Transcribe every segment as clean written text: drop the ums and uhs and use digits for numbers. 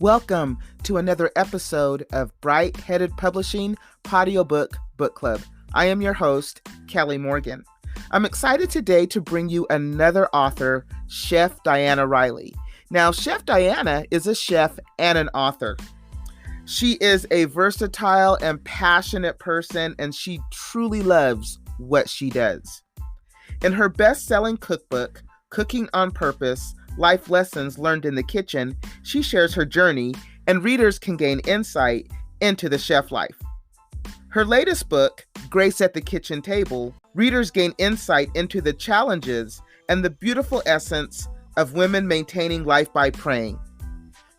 Welcome to another episode of Bright Headed Publishing Audiobook Book Club. I am your host, Kelly Morgan. I'm excited today to bring you another author, Chef Diana Riley. Now, Chef Diana is a chef and an author. She is a versatile and passionate person, and she truly loves what she does. In her best-selling cookbook, Cooking on Purpose, Life Lessons Learned in the Kitchen, she shares her journey, and readers can gain insight into the chef life. Her latest book, Grace at the Kitchen Table, readers gain insight into the challenges and the beautiful essence of women maintaining life by praying.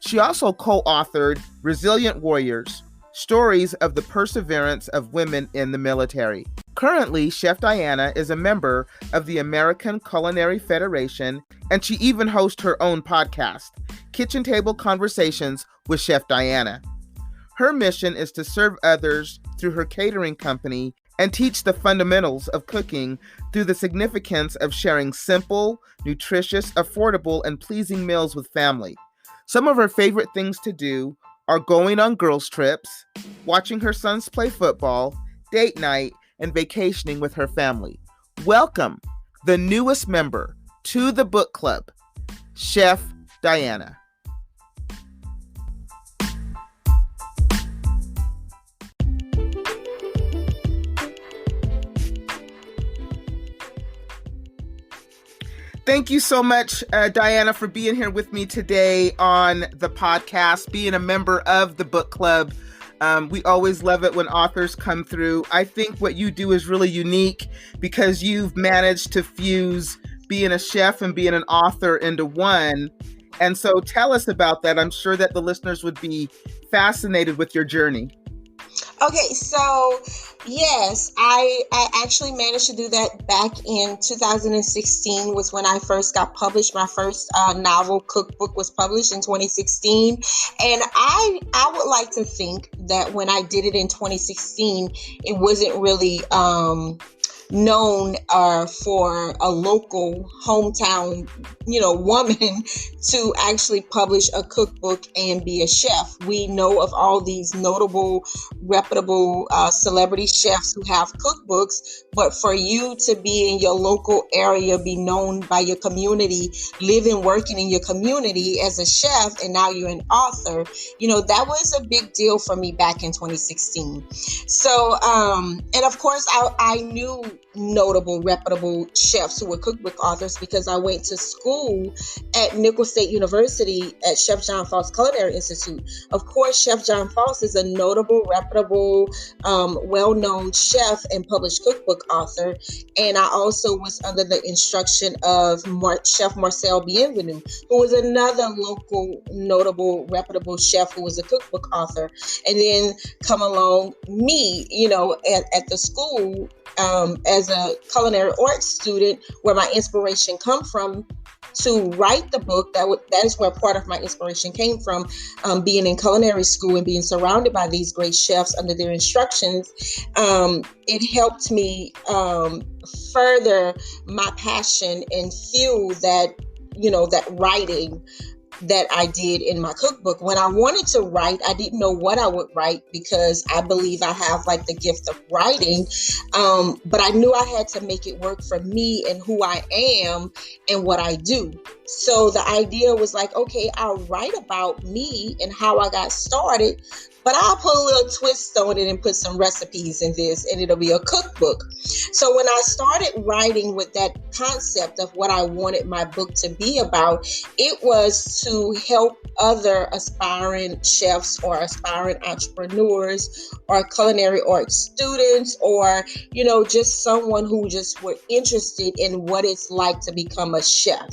She also co-authored Resilient Warriors, Stories of the Perseverance of Women in the Military. Currently, Chef Diana is a member of the American Culinary Federation, and she even hosts her own podcast, Kitchen Table Conversations with Chef Diana. Her mission is to serve others through her catering company and teach the fundamentals of cooking through the significance of sharing simple, nutritious, affordable, and pleasing meals with family. Some of her favorite things to do are going on girls' trips, watching her sons play football, date night, and vacationing with her family. Welcome, the newest member to the book club, Chef Diana. Thank you so much, Diana, for being here with me today on the podcast, being a member of the book club. We always love it when authors come through. I think what you do is really unique because you've managed to fuse being a chef and being an author into one. And so tell us about that. I'm sure that the listeners would be fascinated with your journey. Okay, so yes, I actually managed to do that back in 2016 was when I first got published. My first novel cookbook was published in 2016. And I would like to think that when I did it in 2016, it wasn't really known for a local hometown, woman to actually publish a cookbook and be a chef. We know of all these notable, reputable celebrity chefs who have cookbooks, but for you to be in your local area, be known by your community, living, working in your community as a chef, and now you're an author, that was a big deal for me back in 2016. So, and of course, I knew notable, reputable chefs who were cookbook authors because I went to school at Nicholls State University at Chef John Foss Culinary Institute. Of course, Chef John Foss is a notable, reputable, well-known chef and published cookbook author. And I also was under the instruction of Chef Marcel Bienvenu, who was another local, notable, reputable chef who was a cookbook author. And then come along me, at the school, as a culinary arts student, where my inspiration come from to write the book. That is where part of my inspiration came from, being in culinary school and being surrounded by these great chefs under their instructions. It helped me further my passion and fuel that writing that I did in my cookbook. When I wanted to write, I didn't know what I would write because I believe I have the gift of writing. But I knew I had to make it work for me and who I am and what I do. So the idea was okay, I'll write about me and how I got started, but I'll put a little twist on it and put some recipes in this, and it'll be a cookbook. So when I started writing with that concept of what I wanted my book to be about, it was to help other aspiring chefs or aspiring entrepreneurs or culinary arts students or, just someone who just were interested in what it's like to become a chef.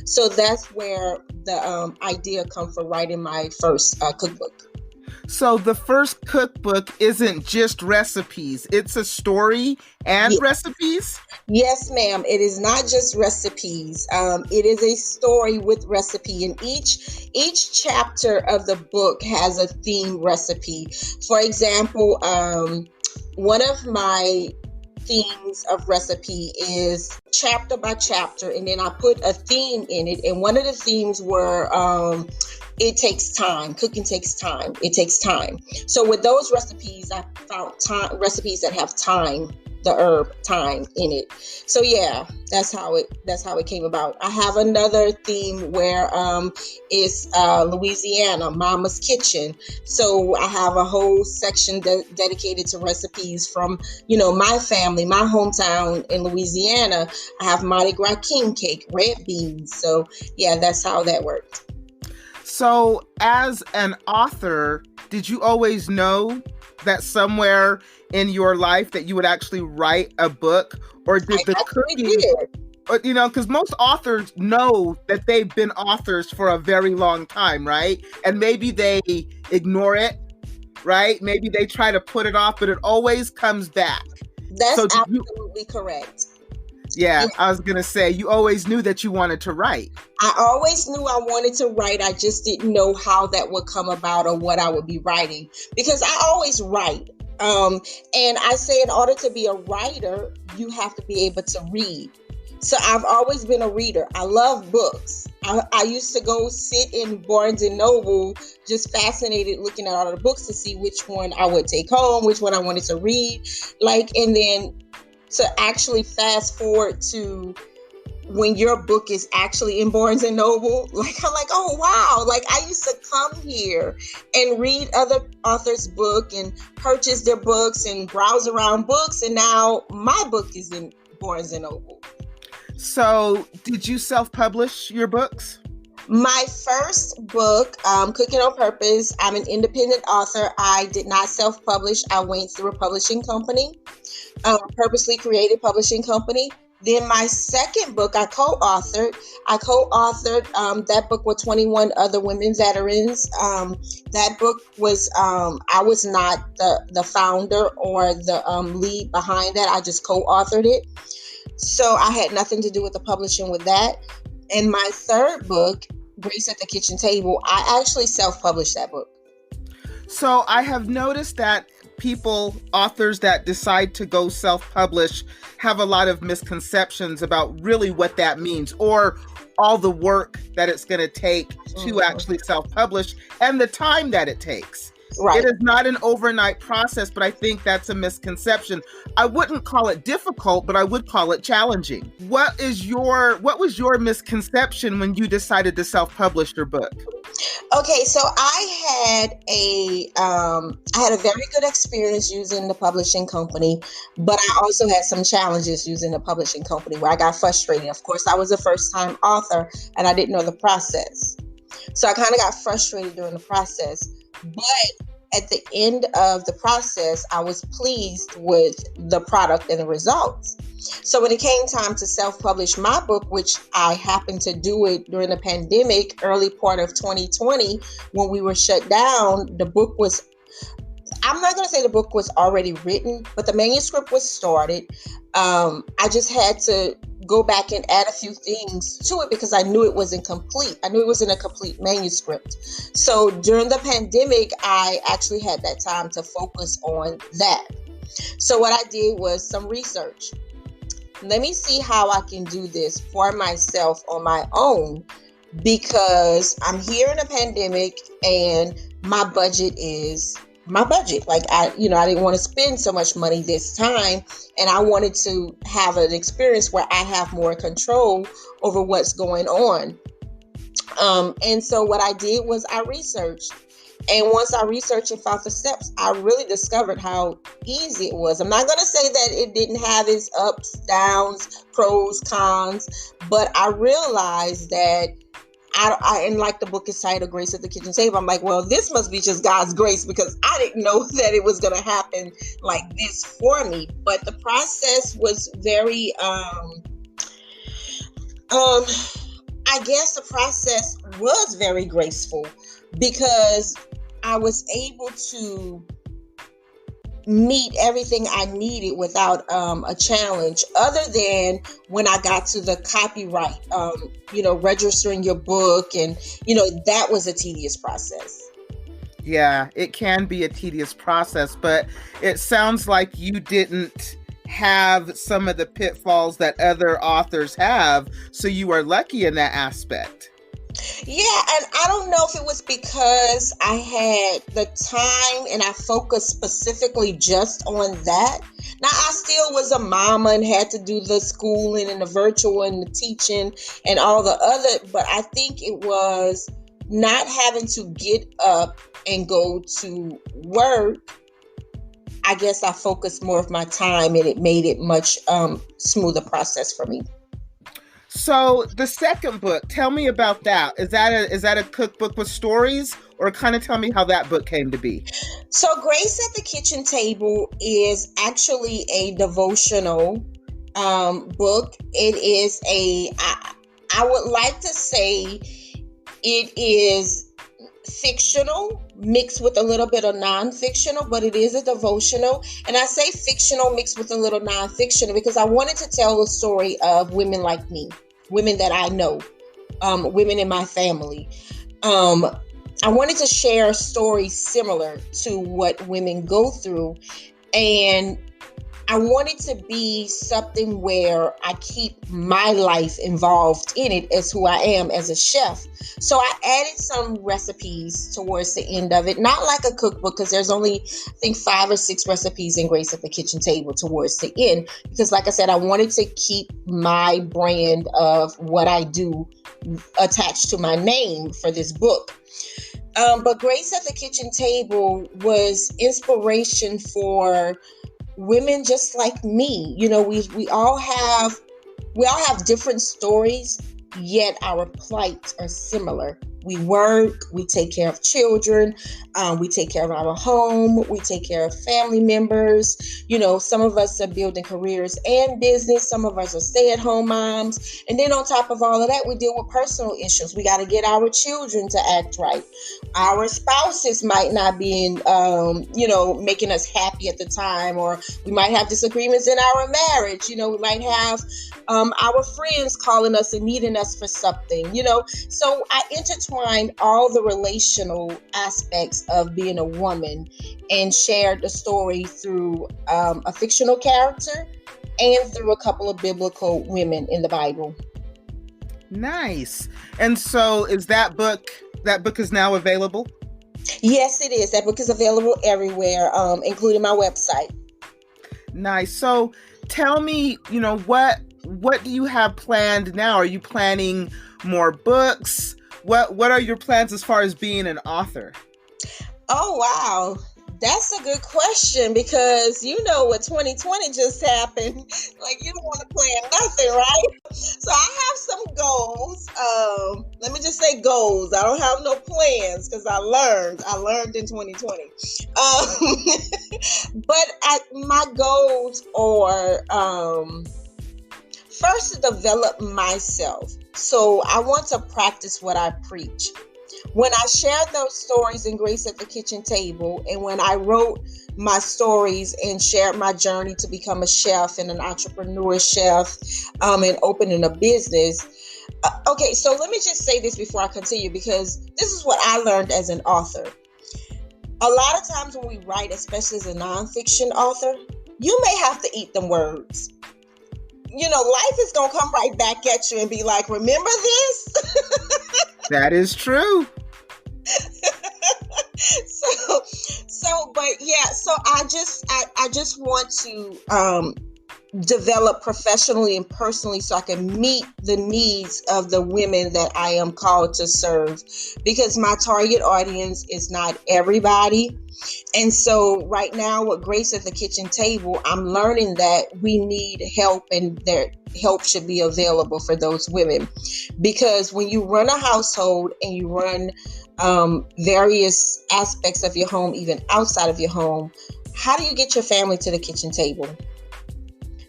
So that's where the idea come for writing my first cookbook. So the first cookbook isn't just recipes, it's a story and recipes? Yes, ma'am. It is not just recipes. It is a story with recipe, and each chapter of the book has a theme recipe. For example, one of my themes of recipe is chapter by chapter, and then I put a theme in it. And one of the themes were it takes time. Cooking takes time. It takes time. So with those recipes, I found recipes that have time, the herb thyme in it. So yeah, that's how it came about. I have another theme where it's Louisiana, Mama's Kitchen. So I have a whole section dedicated to recipes from, my family, my hometown in Louisiana. I have Mardi Gras king cake, red beans. So yeah, that's how that worked. So as an author, did you always know that somewhere in your life that you would actually write a book, or did the cooking, because most authors know that they've been authors for a very long time, right? And maybe they ignore it, right? Maybe they try to put it off, but it always comes back. That's absolutely correct. Yeah, I was going to say, you always knew that you wanted to write. I always knew I wanted to write. I just didn't know how that would come about or what I would be writing, because I always write. And I say in order to be a writer, you have to be able to read. So I've always been a reader. I love books. I used to go sit in Barnes and Noble, just fascinated looking at all of the books to see which one I would take home, which one I wanted to read. And then to actually fast forward to when your book is actually in Barnes and Noble, I'm like, oh wow, I used to come here and read other authors' book and purchase their books and browse around books, and now my book is in Barnes and Noble. So did you self-publish your books? My first book, Cooking on Purpose, I'm an independent author. I did not self-publish. I went through a publishing company, Purposely Created Publishing Company. Then my second book, I co-authored. That book with 21 other women veterans. That book was, I was not the founder or the lead behind that. I just co-authored it. So I had nothing to do with the publishing with that. And my third book, Grace at the Kitchen Table, I actually self-published that book. So I have noticed that authors that decide to go self-publish have a lot of misconceptions about really what that means, or all the work that it's going to take to actually self-publish and the time that it takes. Right. It is not an overnight process, but I think that's a misconception. I wouldn't call it difficult, but I would call it challenging. What was your misconception when you decided to self-publish your book? Okay, so I had a very good experience using the publishing company, but I also had some challenges using the publishing company where I got frustrated. Of course, I was a first-time author and I didn't know the process. So I kind of got frustrated during the process. But at the end of the process, I was pleased with the product and the results. So when it came time to self-publish my book, which I happened to do it during the pandemic, early part of 2020, when we were shut down, I'm not going to say the book was already written, but the manuscript was started. I just had to go back and add a few things to it because I knew it wasn't complete. I knew it wasn't a complete manuscript. So during the pandemic, I actually had that time to focus on that. So what I did was some research. Let me see how I can do this for myself on my own, because I'm here in a pandemic and my budget is my budget. I didn't want to spend so much money this time, and I wanted to have an experience where I have more control over what's going on. And so what I did was I researched. And once I researched and found the steps, I really discovered how easy it was. I'm not going to say that it didn't have its ups, downs, pros, cons, but I realized that and like the book is titled Grace at the Kitchen Table, I'm like, well, this must be just God's grace, because I didn't know that it was going to happen like this for me. But the process was very, I guess the process was very graceful, because I was able to meet everything I needed without a challenge, other than when I got to the copyright, registering your book, and that was a tedious process. Yeah, it can be a tedious process, but it sounds like you didn't have some of the pitfalls that other authors have. So you are lucky in that aspect. Yeah, and I don't know if it was because I had the time and I focused specifically just on that. Now, I still was a mama and had to do the schooling and the virtual and the teaching and all the other, but I think it was not having to get up and go to work. I guess I focused more of my time and it made it much smoother process for me. So the second book, tell me about that. Is that a cookbook with stories, or kind of tell me how that book came to be? So Grace at the Kitchen Table is actually a devotional book. It is I would like to say it is fictional mixed with a little bit of non-fictional, but it is a devotional. And I say fictional mixed with a little non-fictional because I wanted to tell the story of women like me, women that I know, women in my family. I wanted to share stories similar to what women go through, and I want it to be something where I keep my life involved in it as who I am as a chef. So I added some recipes towards the end of it, not like a cookbook because there's only, I think, 5 or 6 recipes in Grace at the Kitchen Table towards the end. Because like I said, I wanted to keep my brand of what I do attached to my name for this book. But Grace at the Kitchen Table was inspiration for women just like me. You know, we all have different stories, yet our plights are similar. We work, we take care of children, we take care of our home, we take care of family members. You know, some of us are building careers and business. Some of us are stay-at-home moms. And then on top of all of that, we deal with personal issues. We got to get our children to act right. Our spouses might not be making us happy at the time, or we might have disagreements in our marriage. You know, we might have our friends calling us and needing us for something, you know. So I intertwined all the relational aspects of being a woman and shared the story through a fictional character and through a couple of biblical women in the Bible. Nice. And so is that book is now available? Yes, it is. That book is available everywhere, including my website. Nice. So tell me, what do you have planned now? Are you planning more books? What are your plans as far as being an author? Oh, wow. That's a good question because you know what 2020 just happened. Like, you don't want to plan nothing, right? So I have some goals. Let me just say goals. I don't have no plans because I learned in 2020. But my goals are first to develop myself. So I want to practice what I preach. When I shared those stories in Grace at the Kitchen Table, and when I wrote my stories and shared my journey to become a chef and an entrepreneur chef, and opening a business. Okay, so let me just say this before I continue, because this is what I learned as an author. A lot of times when we write, especially as a nonfiction author, you may have to eat them words. You know, life is going to come right back at you and be like, remember this? That is true. So I just want to develop professionally and personally so I can meet the needs of the women that I am called to serve, because my target audience is not everybody. And so right now with Grace at the Kitchen Table, I'm learning that we need help, and that help should be available for those women. Because when you run a household and you run various aspects of your home, even outside of your home, how do you get your family to the kitchen table?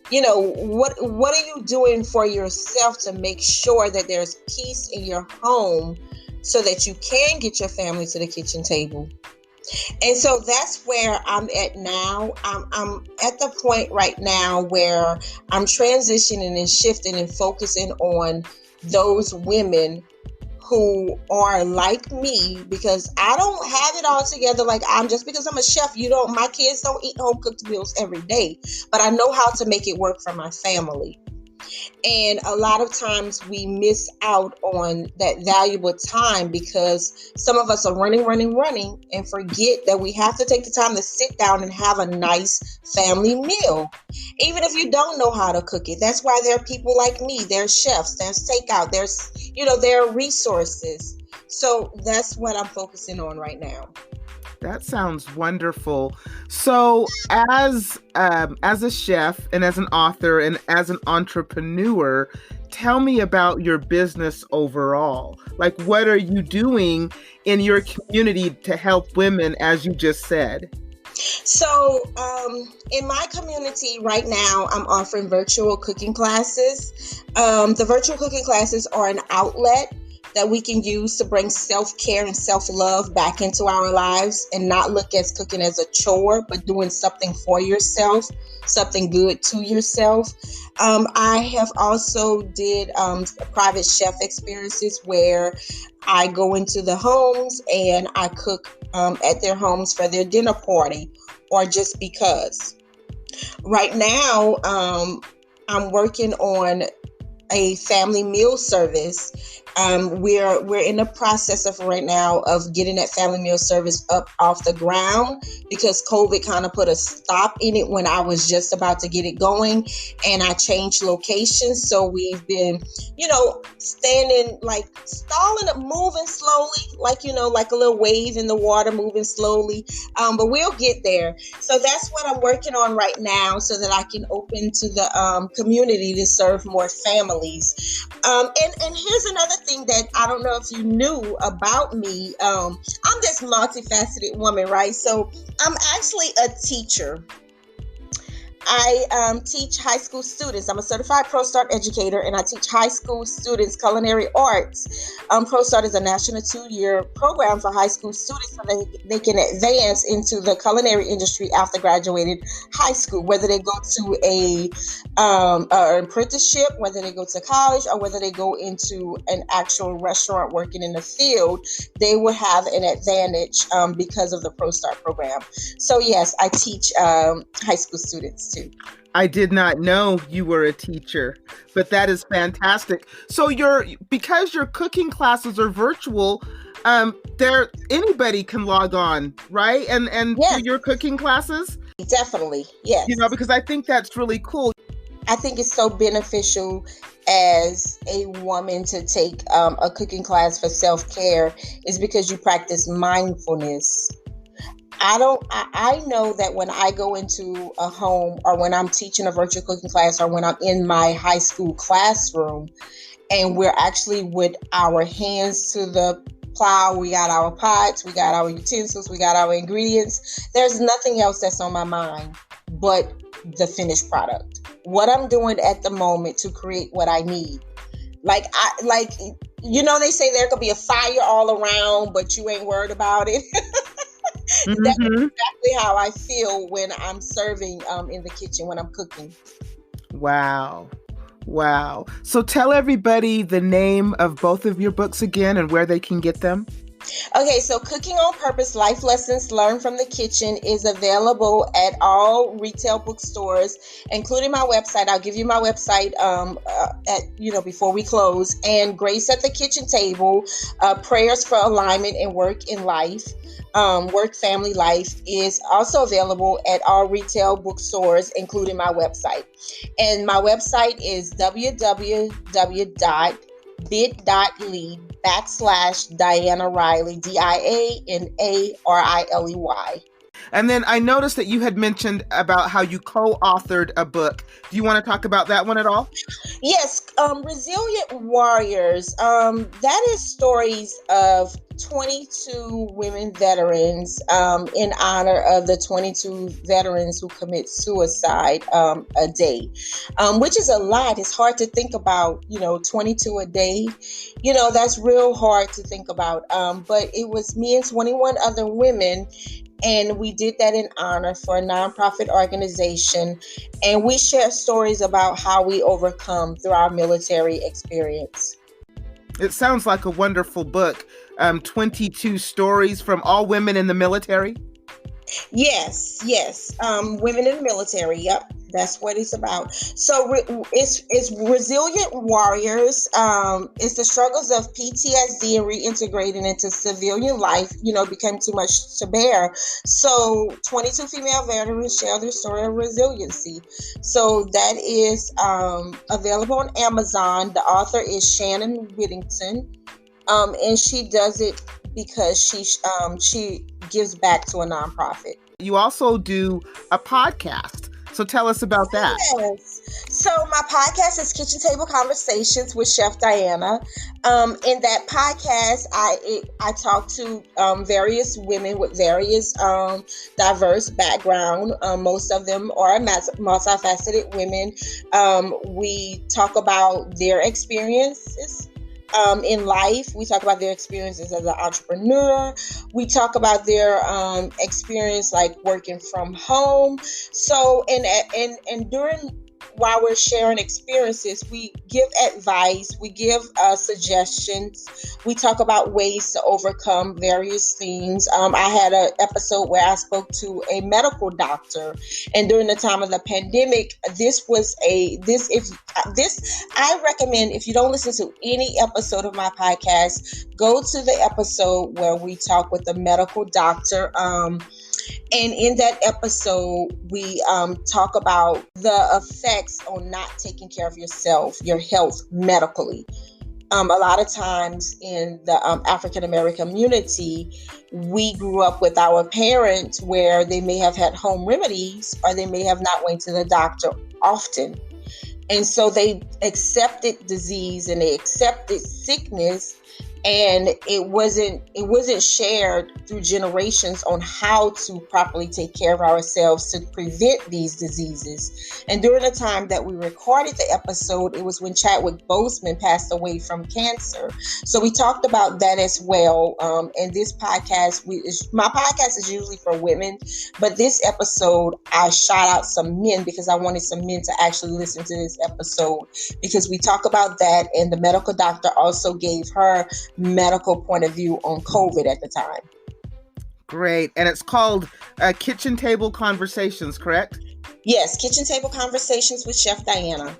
You know, what are you doing for yourself to make sure that there's peace in your home so that you can get your family to the kitchen table? And so that's where I'm at now. I'm at the point right now where I'm transitioning and shifting and focusing on those women who are like me, because I don't have it all together. Like, I'm just because I'm a chef, my kids don't eat home cooked meals every day, but I know how to make it work for my family. And a lot of times we miss out on that valuable time because some of us are running, and forget that we have to take the time to sit down and have a nice family meal. Even if you don't know how to cook it. That's why there are people like me. There's chefs, there's takeout, there are resources. So that's what I'm focusing on right now. That sounds wonderful. So, as a chef and as an author and as an entrepreneur, tell me about your business overall. Like, what are you doing in your community to help women, as you just said? So, in my community right now, I'm offering virtual cooking classes. The virtual cooking classes are an outlet that we can use to bring self-care and self-love back into our lives and not look at cooking as a chore, but doing something for yourself, something good to yourself. I have also did private chef experiences where I go into the homes and I cook at their homes for their dinner party or just because. Right now, I'm working on a family meal service. We're in the process of right now of getting that family meal service up off the ground because COVID kind of put a stop in it when I was just about to get it going, and I changed locations. So we've been, standing, like stalling, moving slowly, like a little wave in the water, moving slowly. But we'll get there. So that's what I'm working on right now, so that I can open to the community to serve more families. And here's another thing that I don't know if you knew about me. I'm this multifaceted woman, right? So I'm actually a teacher. I teach high school students. I'm a certified ProStart educator, and I teach high school students culinary arts. ProStart is a national 2-year program for high school students so they can advance into the culinary industry after graduated high school, whether they go to an apprenticeship, whether they go to college, or whether they go into an actual restaurant working in the field. They will have an advantage because of the ProStart program. So yes, I teach high school students too. I did not know you were a teacher, but that is fantastic. So because your cooking classes are virtual, anybody can log on, right? And Yes. do your cooking classes? Definitely, yes. Because I think that's really cool. I think it's so beneficial as a woman to take a cooking class for self-care is because you practice mindfulness. I know that when I go into a home or when I'm teaching a virtual cooking class or when I'm in my high school classroom and we're actually with our hands to the plow, we got our pots, we got our utensils, we got our ingredients. There's nothing else that's on my mind but the finished product. What I'm doing at the moment to create what I need. They say there could be a fire all around, but you ain't worried about it. Mm-hmm. That's exactly how I feel when I'm serving in the kitchen, when I'm cooking. Wow. So tell everybody the name of both of your books again and where they can get them. Okay, so Cooking on Purpose, Life Lessons Learned from the Kitchen is available at all retail bookstores, including my website. I'll give you my website before we close. And Grace at the Kitchen Table, Prayers for Alignment and Work in Life. Work Family Life is also available at all retail bookstores, including my website. And my website is www.bit.ly/Diana Riley, DianaRiley. And then I noticed that you had mentioned about how you co-authored a book. Do you want to talk about that one at all? Yes, Resilient Warriors. That is stories of 22 women veterans in honor of the 22 veterans who commit suicide a day, which is a lot. It's hard to think about, 22 a day. That's real hard to think about. But it was me and 21 other women. And we did that in honor for a nonprofit organization. And we share stories about how we overcome through our military experience. It sounds like a wonderful book. 22 stories from all women in the military. Yes. Women in the military. Yep, that's what it's about. So it's resilient warriors. It's the struggles of PTSD and reintegrating into civilian life. Became too much to bear. So 22 female veterans share their story of resiliency. So that is available on Amazon. The author is Shannon Whittington, and she does it because she gives back to a nonprofit. You also do a podcast. So tell us about that. Yes. So my podcast is Kitchen Table Conversations with Chef Diana. In that podcast, I talk to various women with various diverse background. Most of them are multifaceted women. We talk about their experiences in life. We talk about their experiences as an entrepreneur. We talk about their experience like working from home. So and during while we're sharing experiences, we give advice, we give suggestions, we talk about ways to overcome various things. I had an episode where I spoke to a medical doctor, and during the time of the pandemic, I recommend, if you don't listen to any episode of my podcast, go to the episode where we talk with the medical doctor. And in that episode, we talk about the effects on not taking care of yourself, your health medically. A lot of times in the African American community, we grew up with our parents where they may have had home remedies or they may have not went to the doctor often. And so they accepted disease and they accepted sickness, and it wasn't shared through generations on how to properly take care of ourselves to prevent these diseases. And during the time that we recorded the episode, it was when Chadwick Boseman passed away from cancer. So we talked about that as well. And this podcast, my podcast is usually for women, but this episode, I shot out some men because I wanted some men to actually listen to this episode, because we talk about that, and the medical doctor also gave her medical point of view on COVID at the time. Great. And it's called Kitchen Table Conversations, correct? Yes, Kitchen Table Conversations with Chef Diana.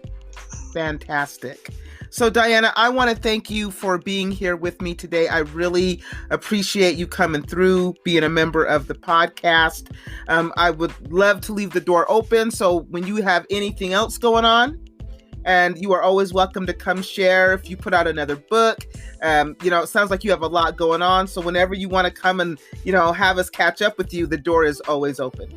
Fantastic. So Diana, I want to thank you for being here with me today. I really appreciate you coming through, being a member of the podcast. I would love to leave the door open, so when you have anything else going on, and you are always welcome to come share if you put out another book. It sounds like you have a lot going on. So whenever you want to come and, have us catch up with you, the door is always open.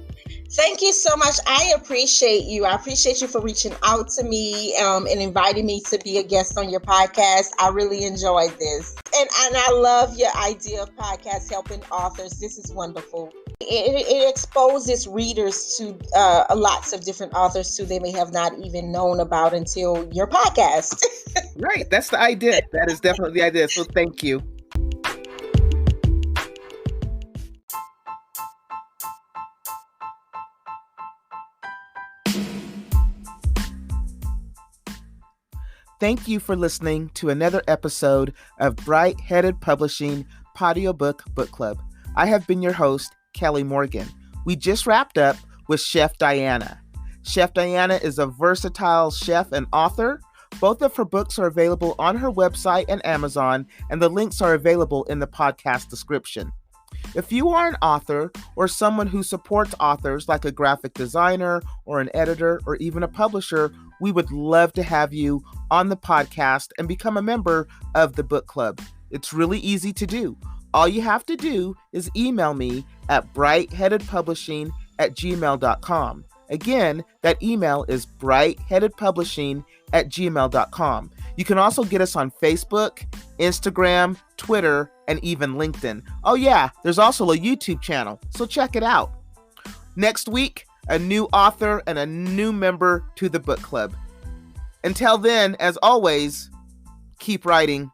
Thank you so much. I appreciate you. I appreciate you for reaching out to me and inviting me to be a guest on your podcast. I really enjoyed this. And I love your idea of podcast helping authors. This is wonderful. It exposes readers to lots of different authors who they may have not even known about until your podcast. Right. That's the idea. That is definitely the idea. So thank you. Thank you for listening to another episode of Bright Headed Publishing Audiobook Book Club. I have been your host, Kelly Morgan. We just wrapped up with Chef Diana. Chef Diana is a versatile chef and author. Both of her books are available on her website and Amazon, and the links are available in the podcast description. If you are an author or someone who supports authors like a graphic designer or an editor or even a publisher, we would love to have you on the podcast and become a member of the book club. It's really easy to do. All you have to do is email me at brightheadedpublishing@gmail.com. Again, that email is brightheadedpublishing@gmail.com. You can also get us on Facebook, Instagram, Twitter, and even LinkedIn. Oh yeah, there's also a YouTube channel, so check it out. Next week, a new author and a new member to the book club. Until then, as always, keep writing.